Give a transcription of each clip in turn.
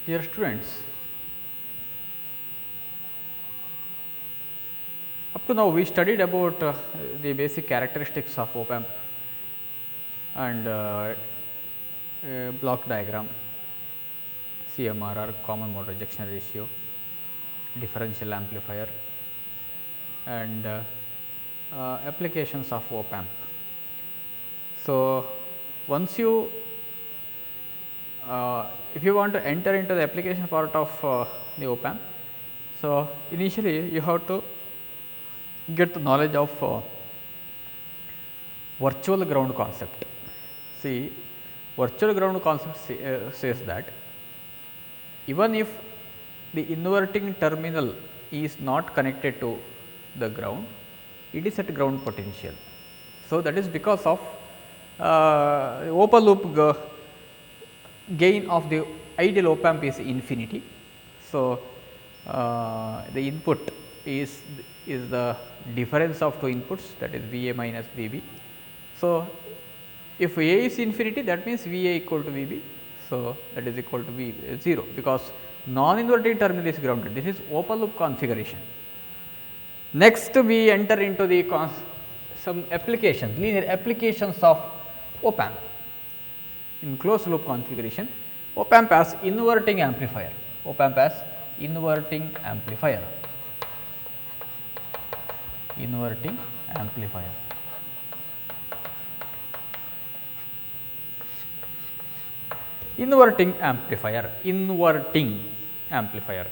Dear students, up to now we studied about the basic characteristics of op amp and block diagram, CMRR, common mode rejection ratio, differential amplifier and applications of op amp. So, once you if you want to enter into the application part of the op amp, so initially you have to get the knowledge of virtual ground concept. See, virtual ground concept says that even if the inverting terminal is not connected to the ground, it is at ground potential. So, that is because of open loop gain of the ideal op amp is infinity. So, the input is the difference of two inputs, that is V A minus V B. So, if V A is infinity, that means V A equal to V B. So, that is equal to V 0, because non-inverting terminal is grounded. This is open loop configuration. Next, we enter into the some applications, linear applications of op amp. In closed loop configuration, op amp as inverting amplifier, op amp as inverting amplifier, inverting amplifier. Inverting amplifier, inverting amplifier.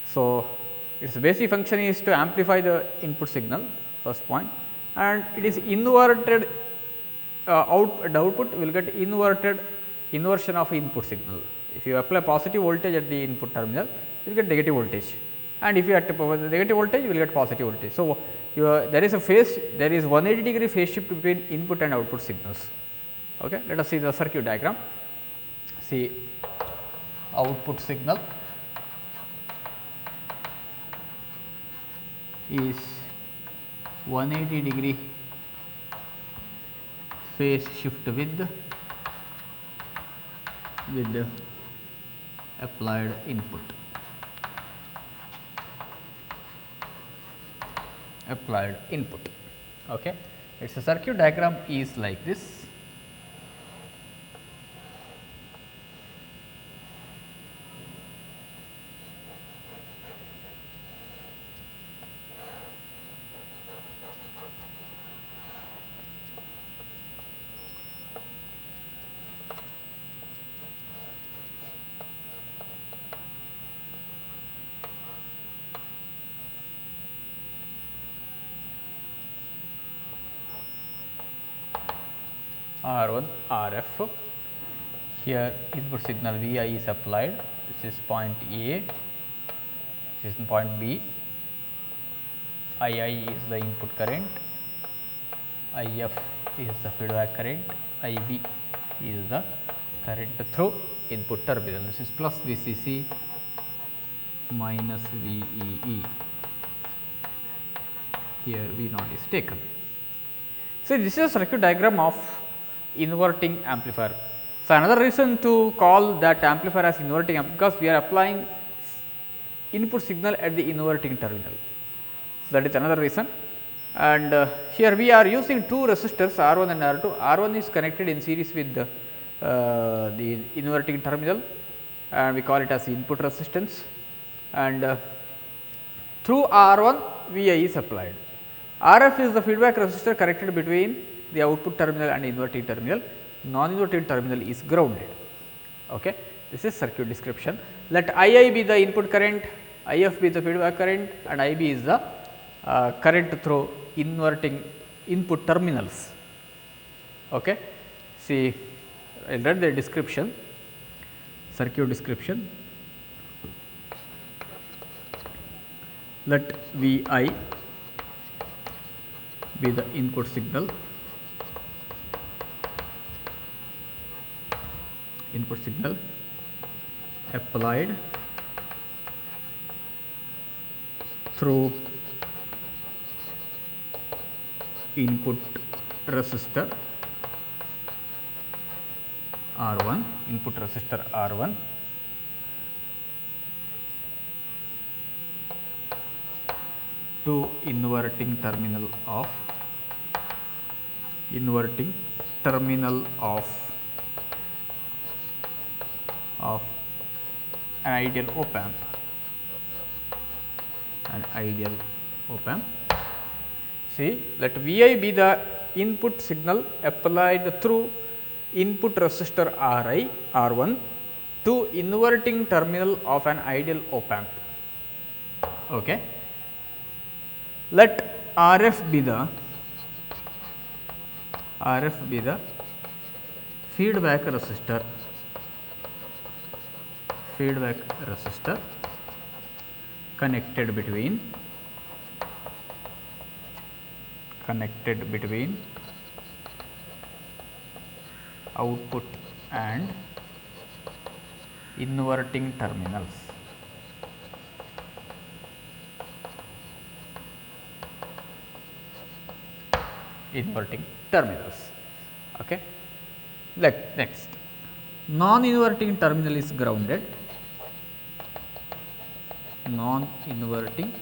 So, its basic function is to amplify the input signal, first point, and it is inverted the output will get inversion of input signal. If you apply positive voltage at the input terminal, you will get negative voltage, and if you apply the negative voltage, you will get positive voltage. So, there is a phase, there is 180-degree phase shift between input and output signals. Okay. Let us see the circuit diagram. See, output signal is 180-degree phase shift with applied input, Okay. Its circuit diagram is like this. R1 RF, here input signal Vi is applied, this is point A, this is point B, II is the input current, IF is the feedback current, IB is the current through input terminal. This is plus VCC minus VEE, here V naught is taken. So, this is a circuit diagram of inverting amplifier. So, another reason to call that amplifier as inverting amplifier, because we are applying input signal at the inverting terminal. So, that is another reason, and here we are using two resistors R1 and R2. R1 is connected in series with the inverting terminal, and we call it as input resistance, and through R1 Vi is applied. RF is the feedback resistor connected between the output terminal and inverting terminal, non-inverting terminal is grounded. Okay. This is circuit description. Let II be the input current, IF be the feedback current, and IB is the current through inverting input terminals. Okay. See, I will read the description, circuit description. Let Vi be the input signal, applied through input resistor R1, input resistor R1, to inverting terminal of an ideal op amp. See, let Vi be the input signal applied through input resistor Ri R1 to inverting terminal of an ideal op amp. Okay. Let Rf be the feedback resistor connected between output and inverting terminals. Okay. Next, non-inverting terminal is grounded. Non-inverting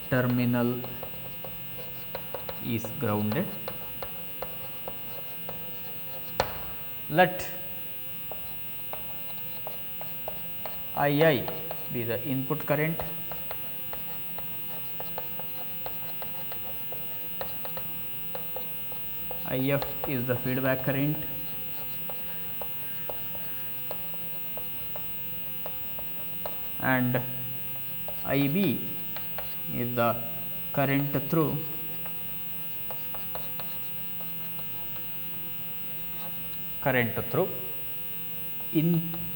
terminal is grounded. Let II be the input current, If is the feedback current, and Ib is the current through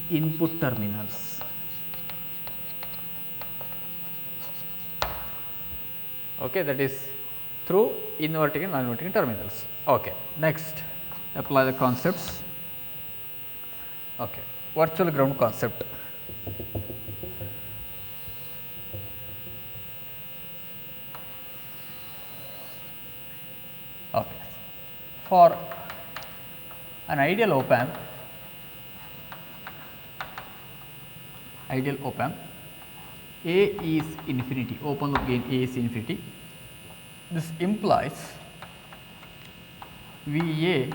input terminals. Okay, that is through inverting and non-inverting terminals. Okay. Next, apply the concepts. Okay. Virtual ground concept. Okay. For an ideal op amp, A is infinity, open loop gain A is infinity. This implies VA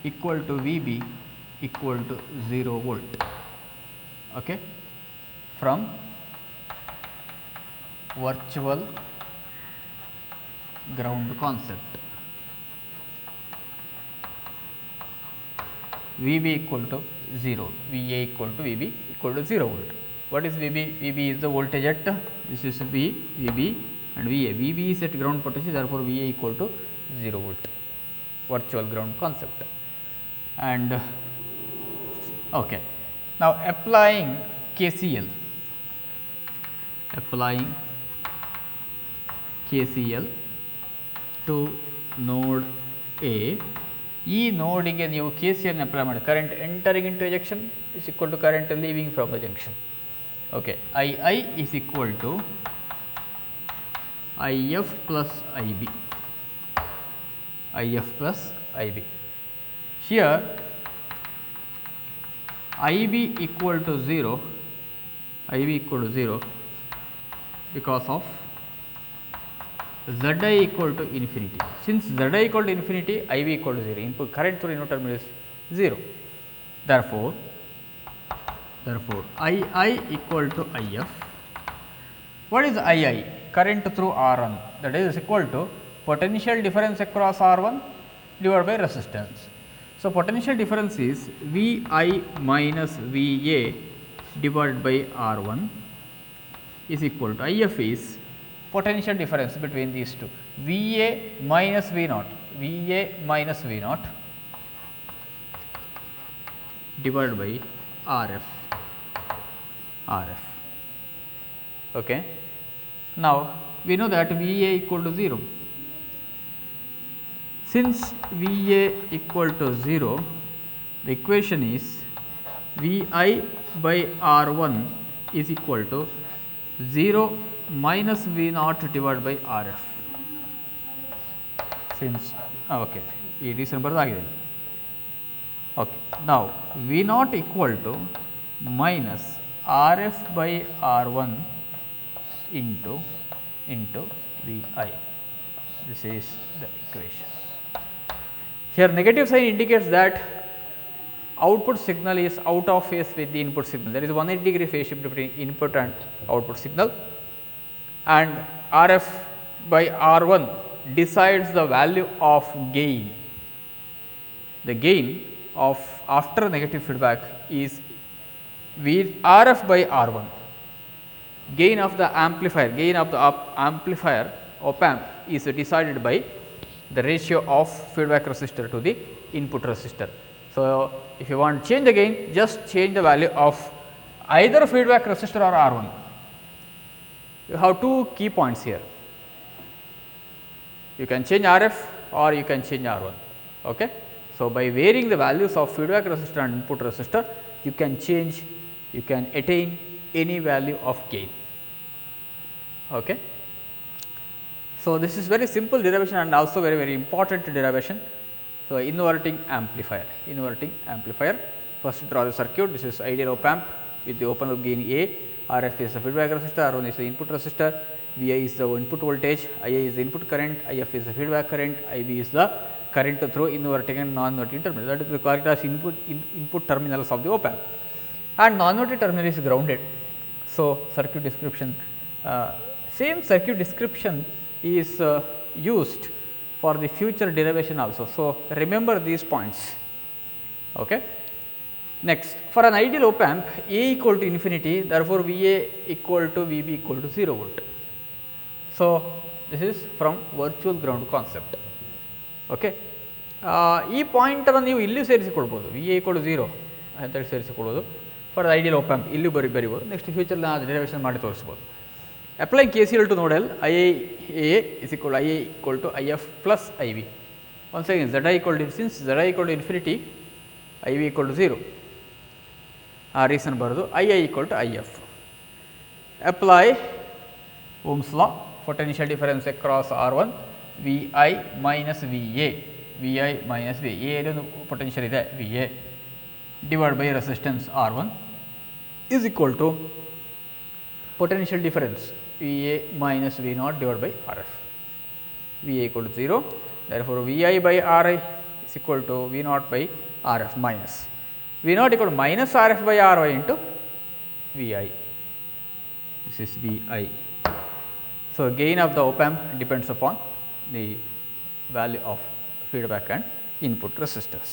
equal to VB equal to 0 volt, okay, from virtual ground concept. VB equal to 0, VA equal to VB equal to 0 volt. What is VB? VB is the voltage at, this is VB and VA. VB is at ground potential, therefore, VA equal to 0 volt, virtual ground concept. And okay. Now, applying KCL to node A. ಈ ನೋಡಿಗೆ ನೀವು KCL apply ಮಾಡಿ, current entering into a junction is equal to current leaving from the junction. Okay, II is equal to IF plus IB. Here IB equal to 0, because of Zi equal to infinity. Since Zi equal to infinity, IB equal to 0, input current through input terminal is 0. Therefore, II equal to IF. What is II? Current through R1, that is equal to potential difference across R1 divided by resistance. So, potential difference is VI minus VA divided by R1 is equal to IF is potential difference between these two, VA minus V0 divided by RF. Okay. Now, we know that VA equal to 0. Since VA equal to 0, the equation is VI by R1 is equal to 0 minus V0 divided by RF. Since okay, it is number agide. Okay. Now, V0 equal to minus RF by R1 into Vi. This is the equation. Here negative sign indicates that output signal is out of phase with the input signal. There is 180-degree phase shift between input and output signal, and Rf by R1 decides the value of gain. The gain of after negative feedback is Rf by R1. Gain of the amplifier op amp is decided by the ratio of feedback resistor to the input resistor. So, if you want to change the gain, just change the value of either feedback resistor or R1. You have two key points here. You can change Rf or you can change R1. Okay? So, by varying the values of feedback resistor and input resistor, you can attain any value of gain. Okay? So, this is very simple derivation and also very important derivation. So, inverting amplifier. First draw the circuit. This is ideal op amp with the open loop gain A. Rf is the feedback resistor, R1 is the input resistor, Vi is the input voltage, Ia is the input current, If is the feedback current, Ib is the current through inverting and non-inverting terminal. That is the correct as input terminals of the op amp, and non-inverting terminal is grounded. So, circuit description, same circuit description is used for the future derivation also. So, remember these points. Okay. Next, for an ideal op amp, A equal to infinity, therefore, Va equal to Vb equal to 0 volt. So, this is from virtual ground concept. Okay. ಈ ಪಾಯಿಂಟನ್ನು ನೀವು ಇಲ್ಲಿ ಸೇರಿಸಿಕೊಳ್ಬೋದು, V A equal to 0 ಅಂತೇಳಿ ಸೇರಿಸಿಕೊಳ್ಳೋದು for ideal op amp. ಇಲ್ಲಿ ಬರಿಬೋದು, next futurely ನಾವು derivation ಮಾಡಿ ತೋರಿಸ್ಬೋದು. Applying KCL to node L, IA is equal to IF plus IB. Once again, Zi equal to, since Zi equal to infinity, IB equal to 0. Reason baradu, II equal to IF. Apply Ohm's law, potential difference across R1, VI minus VA. VI minus VA, potential is VA divided by resistance R1 is equal to potential difference VA minus V naught divided by Rf. VA equal to 0, therefore, Vi by Ri is equal to V naught by Rf minus V naught equal to minus Rf by Ry into Vi. This is Vi. So, gain of the op amp depends upon the value of feedback and input resistors.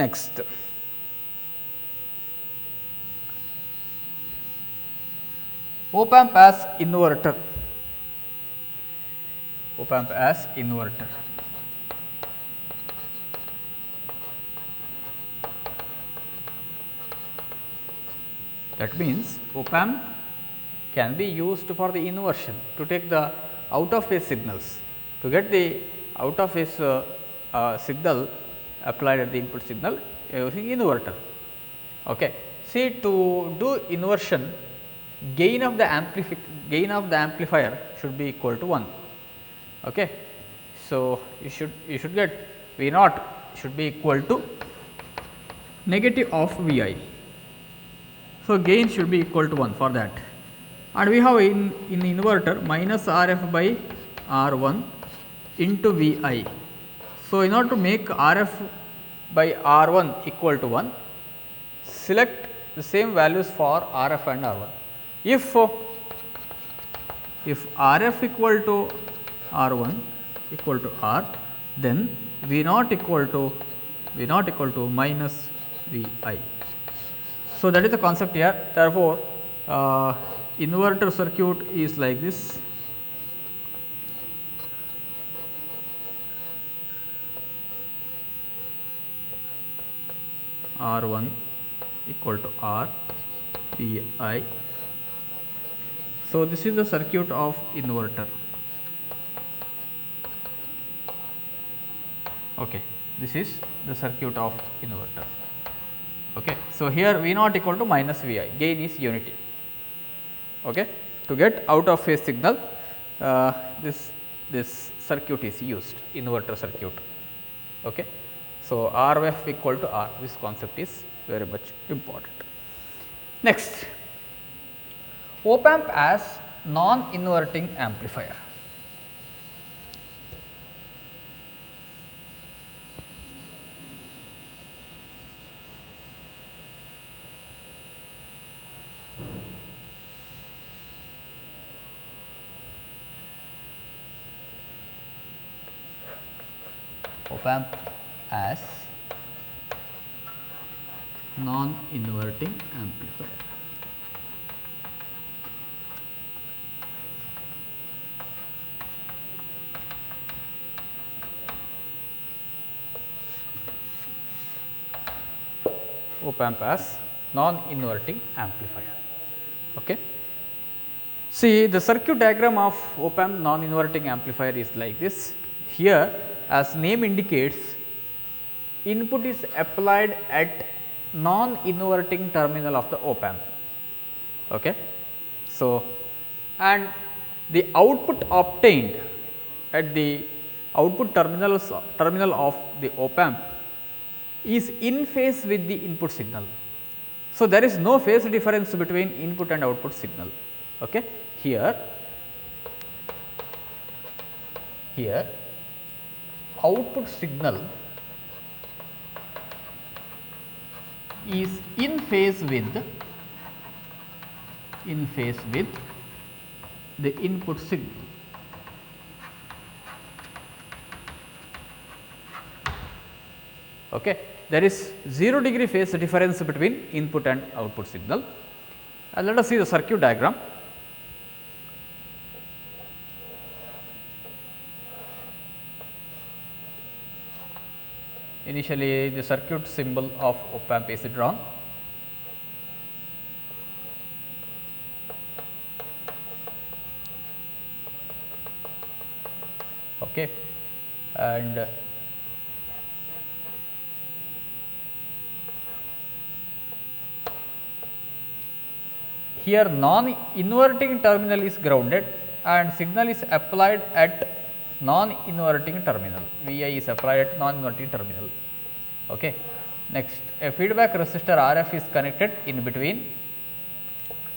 Next, op amp as inverter. Op amp as inverter. That means, op amp can be used for the inversion, to take the out of phase signals, to get the out of phase signal applied at the input signal using inverter. Okay. See, to do inversion, gain of the amplifier should be equal to 1. Okay. So, you should get V naught should be equal to negative of Vi. So, gain should be equal to 1 for that, and we have in inverter minus Rf by R1 into Vi. So, in order to make Rf by R1 equal to 1, select the same values for Rf and R1. If Rf equal to R1 equal to R, then V naught equal to minus Vi. So, that is the concept here. Therefore, inverter circuit is like this. R1 equal to R, Vi. So, this is the circuit of inverter. Okay. This is the circuit of inverter. Okay. So, here V naught equal to minus Vi, gain is unity. Okay. To get out of phase signal, this circuit is used, inverter circuit. Okay. So, Rf equal to R, this concept is very much important. Next, op amp as non-inverting amplifier. Op amp as non-inverting amplifier. Op amp as non-inverting amplifier. Okay. See, the circuit diagram of op amp non-inverting amplifier is like this. Here, as name indicates, input is applied at non-inverting terminal of the op amp. Okay. So, and the output obtained at the output terminal of the op amp is in phase with the input signal. So, there is no phase difference between input and output signal. Okay. Here output signal is in phase with the input signal. Okay. There is 0° phase difference between input and output signal. And let us see the circuit diagram. Initially, the circuit symbol of op amp is drawn. Okay. And here non-inverting terminal is grounded and signal is applied at non-inverting terminal. Vi is applied at non-inverting terminal. Okay. Next, a feedback resistor RF is connected in between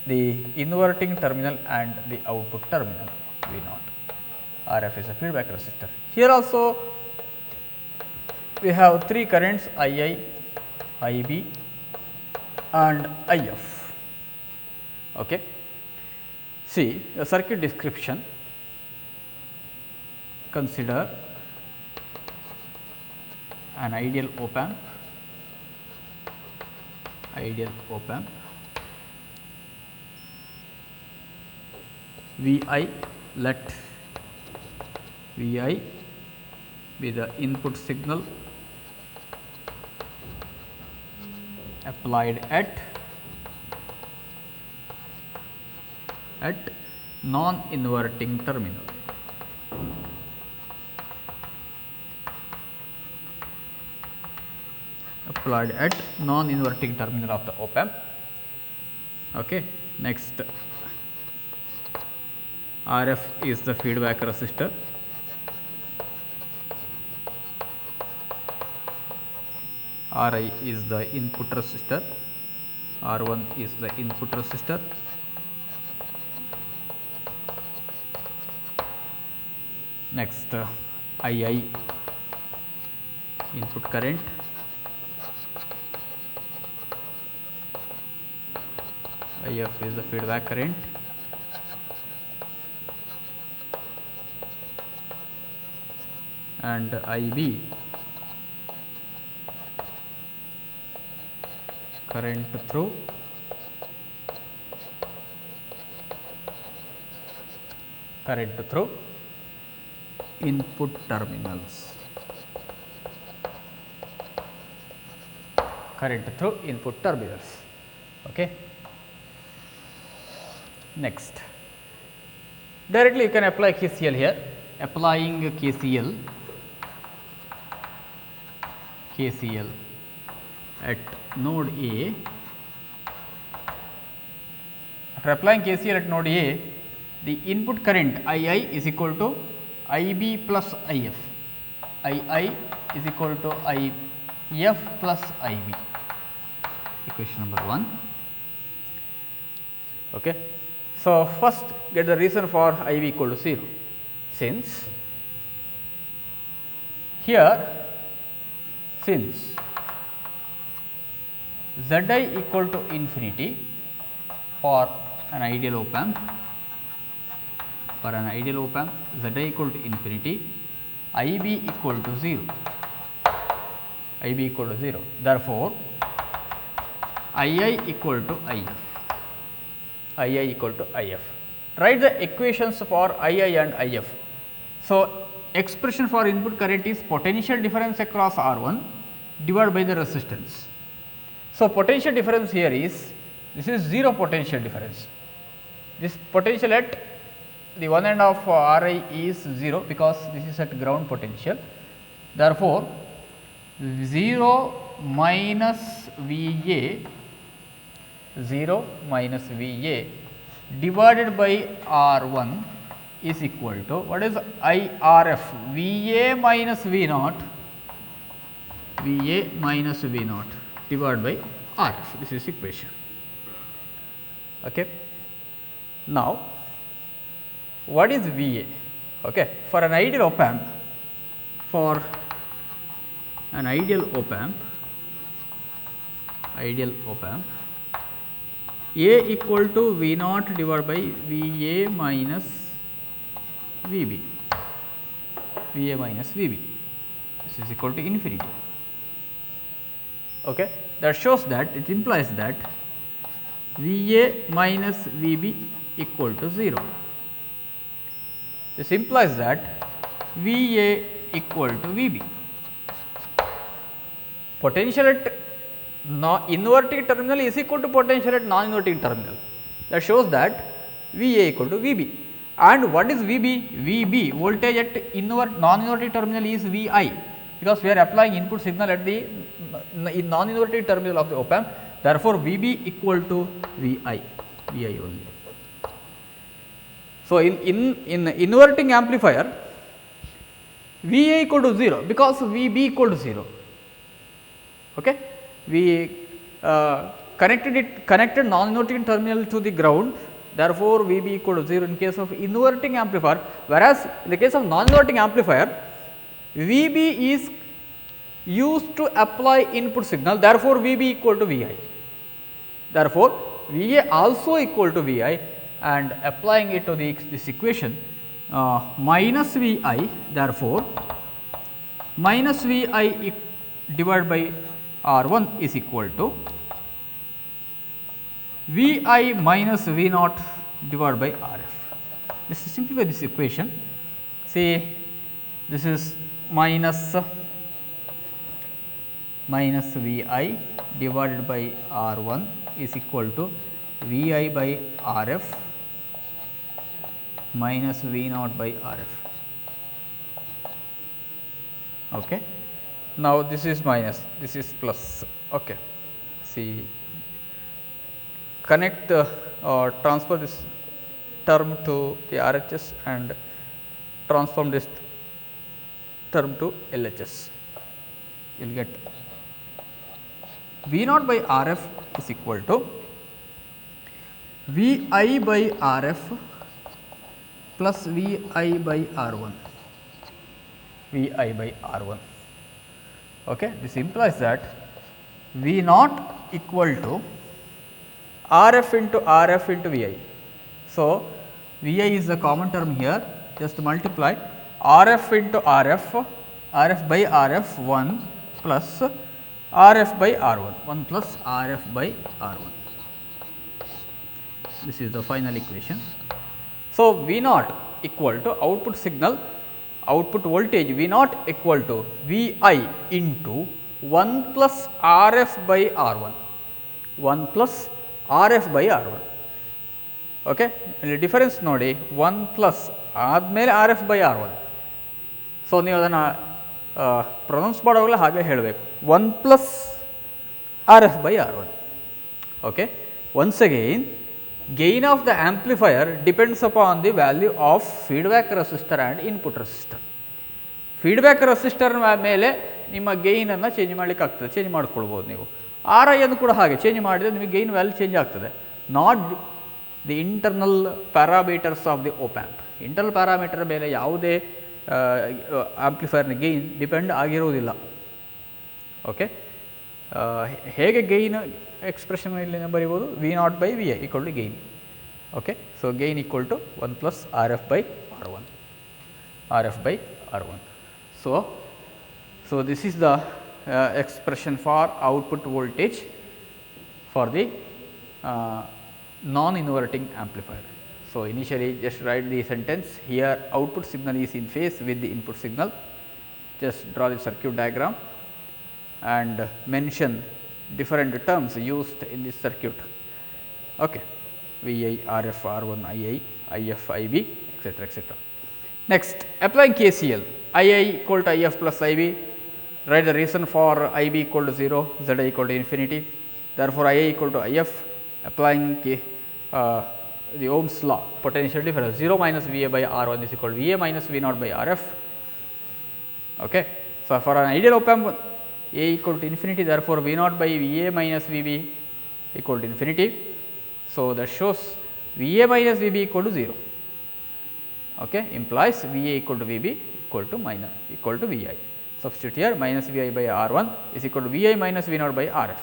the inverting terminal and the output terminal V naught. RF is a feedback resistor. Here also we have three currents II, IB and IF. Okay. See the circuit description. Consider an ideal op amp, Vi, let Vi be the input signal applied at non-inverting terminal. Applied at non-inverting terminal of the op amp. Okay. Next, RF is the feedback resistor. Ri is the input resistor. R1 is the input resistor. Next, II input current. IF is the feedback current. And IB current through input terminals. Okay. Next, directly you can apply KCL here. Applying KCL at node A. After applying KCL at node A, the input current II is equal to IB plus IF. II is equal to IF plus IB. Equation number 1. Okay. So, first get the reason for I v equal to 0, since here since Z I equal to infinity for an ideal op amp, Z I equal to infinity, I b equal to 0, therefore, I equal to IF. Write the equations for II and IF. So, expression for input current is potential difference across R1 divided by the resistance. So, potential difference here is, this is 0 potential difference. This potential at the one end of Ri is 0, because this is at ground potential. Therefore, 0 minus Va divided by R1 is equal to, what is IRF? Va minus V naught divided by RF. This is equation. Okay. Now, what is Va? Okay. For an ideal op amp, A equal to V naught divided by Va minus Vb. This is equal to infinity. Okay. That shows that, it implies that Va minus Vb equal to 0. This implies that Va equal to Vb. Potential at inverting terminal is equal to potential at non-inverting terminal. That shows that Va equal to Vb. And what is Vb? Vb, voltage at non-inverting terminal is Vi, because we are applying input signal at the non-inverting terminal of the op amp. Therefore, Vb equal to Vi only. So, in inverting amplifier, Va equal to 0, because Vb equal to 0. Okay. We connected non-inverting terminal to the ground, therefore, Vb equal to 0 in case of inverting amplifier, whereas in the case of non-inverting amplifier, Vb is used to apply input signal, therefore, Vb equal to Vi. Therefore, Va also equal to Vi, and applying it to this equation, minus Vi, therefore, minus Vi divided by R1 is equal to Vi minus V naught divided by Rf. This is simplify this equation. See, this is minus Vi divided by R1 is equal to Vi by Rf minus V naught by Rf. Okay. Now, this is minus, this is plus. Okay. See, connect transfer this term to the RHS and transform this term to LHS. You will get V naught by Rf is equal to Vi by Rf plus Vi by R1. Okay. This implies that V naught equal to Rf into Vi. So, Vi is the common term here, just multiply Rf into Rf by Rf 1 plus Rf by R1, 1 plus Rf by R1. This is the final equation. So, V naught equal to output signal, output voltage V naught equal to Vi into 1 plus Rf by R1, 1 plus Rf by R1. Okay. ಇಲ್ಲಿ difference ನೋಡಿ, 1 plus ಆದಮೇಲೆ Rf by R1. So, ನೀವು ಅದನ್ನು pronounce ಮಾಡೋವಾಗಲೇ ಹಾಗೆ ಹೇಳಬೇಕು, 1 plus Rf by R1. Okay. Once again, gain of the amplifier depends upon the value of feedback resistor and input resistor. Feedback resistor ಮೇಲೆ ನಿಮ್ಮ ಗೈನನ್ನು change ಮಾಡಲಿಕ್ಕೆ ಆಗ್ತದೆ, ಚೇಂಜ್ ಮಾಡ್ಕೊಳ್ಬೋದು ನೀವು. RI ಅನ್ನು ಕೂಡ ಹಾಗೆ ಚೇಂಜ್ ಮಾಡಿದರೆ ನಿಮಗೆ ಗೈನ್ ವ್ಯಾಲ್ಯೂ ಚೇಂಜ್ ಆಗ್ತದೆ. Not the internal parameters of the op amp. Internal parameter ಮೇಲೆ ಯಾವುದೇ ಆಂಪ್ಲಿಫೈರ್ನ ಗೈನ್ ಡಿಪೆಂಡ್ ಆಗಿರುವುದಿಲ್ಲ. ಓಕೆ, ಹೇಗೆ ಗೈನ್ ಎಕ್ಸ್ಪ್ರೆಷನ್ ಇಲ್ಲಿ ಬರೀಬೋದು, V0 by Vi equal to gain. Okay, so gain equal to 1 plus RF by R1, RF by R1. So this is the expression for output voltage for the non-inverting amplifier. So initially just write the sentence here, output signal is in phase with the input signal. Just draw the circuit diagram and mention different terms used in this circuit. Okay, Vi, RF, R1, II, IF, IB, etc., etc. Next, applying KCL, II equal to IF plus IB, write the reason for IB equal to 0, Zi equal to infinity. Therefore, II equal to IF, applying the Ohm's law, potential difference 0 minus Va by R1 is equal to Va minus V0 by RF. Okay. So, for an ideal op amp A equal to infinity, therefore, V0 by Va minus Vb equal to infinity. So, that shows Va minus Vb equal to 0, okay, implies Va equal to Vb equal to Vi. Substitute here, minus Vi by R1 is equal to Vi minus V0 by RF.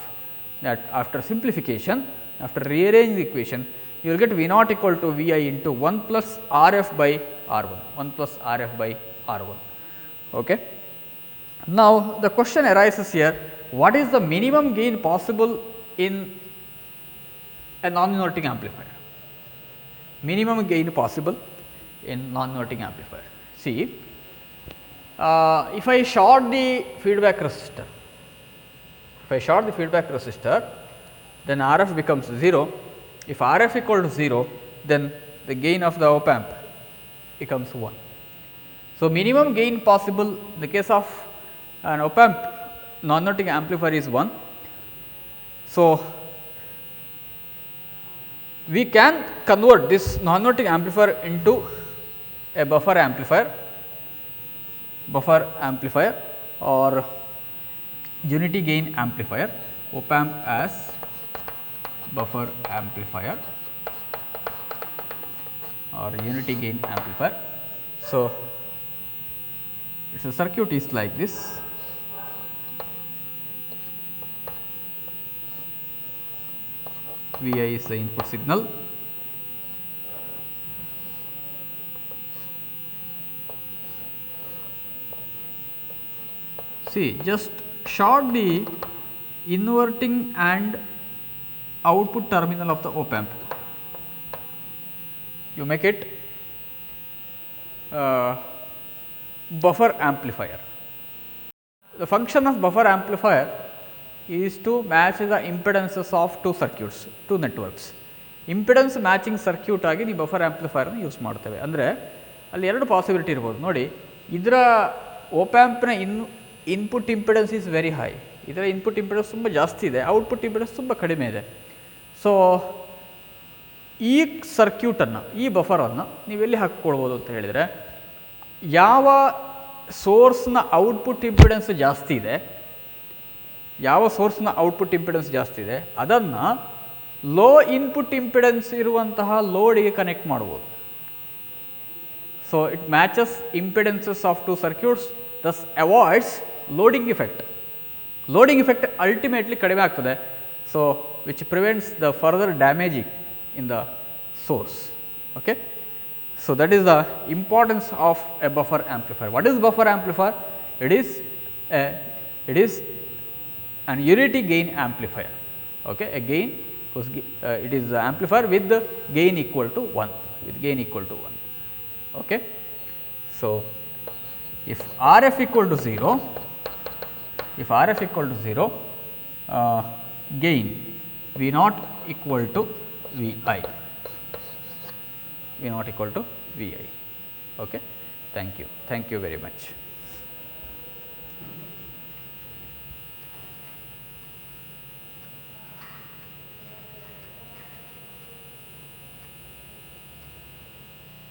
That after simplification, after rearranging the equation, you will get V0 equal to Vi into 1 plus RF by R1, 1 plus RF by R1. Okay. Now, the question arises here, what is the minimum gain possible in a non-inverting amplifier? Minimum gain possible in non-inverting amplifier. See, if I short the feedback resistor, then RF becomes 0. If RF equal to 0, then the gain of the op amp becomes 1. So, minimum gain possible in the case of an op amp non-inverting amplifier is 1. So, we can convert this non-inverting amplifier into a buffer amplifier or unity gain amplifier, op amp as buffer amplifier or unity gain amplifier. So, its circuit is like this. Vi is the input signal, see, just short the inverting and output terminal of the op amp, you make it buffer amplifier. The function of buffer amplifier is to match the impedances of two networks. Impedance matching circuit ಆಗಿ ನೀವು buffer amplifier ಅನ್ನು use ಮಾಡ್ತೇವೆ. ಅಂದರೆ ಅಲ್ಲಿ ಎರಡು possibility ಇರ್ಬೋದು ನೋಡಿ, ಇದರ ಓಪ್ ಆಂಪ್ನ input impedance is very high, ಇದರ ಇನ್ಪುಟ್ ಇಂಪಿಡೆನ್ಸ್ ತುಂಬ ಜಾಸ್ತಿ ಇದೆ, ಔಟ್ಪುಟ್ ಇಂಪಿಡೆನ್ಸ್ ತುಂಬ ಕಡಿಮೆ ಇದೆ. ಸೊ ಈ ಸರ್ಕ್ಯೂಟನ್ನು, ಈ ಬಫರನ್ನು ನೀವೆಲ್ಲಿ ಹಾಕ್ಕೊಳ್ಬೋದು ಅಂತ ಹೇಳಿದರೆ, ಯಾವ ಸೋರ್ಸ್ನ ಔಟ್ಪುಟ್ ಇಂಪಿಡೆನ್ಸ್ ಜಾಸ್ತಿ ಇದೆ, ಅದನ್ನು ಲೋ ಇನ್ಪುಟ್ ಇಂಪಿಡೆನ್ಸ್ ಇರುವಂತಹ ಲೋಡಿಗೆ ಕನೆಕ್ಟ್ ಮಾಡ್ಬೋದು. So it matches impedances of two circuits, thus avoids loading effect ultimately ಕಡಿಮೆ ಆಗ್ತದೆ. So which prevents the further damaging in the source. Okay. So that is the importance of a buffer amplifier. What is buffer amplifier? It is an unity gain amplifier. Okay. A gain whose it is the amplifier with the gain equal to 1, Okay. So if RF equal to 0, gain V0 equal to Vi. V0 equal to Vi. Okay. Thank you very much.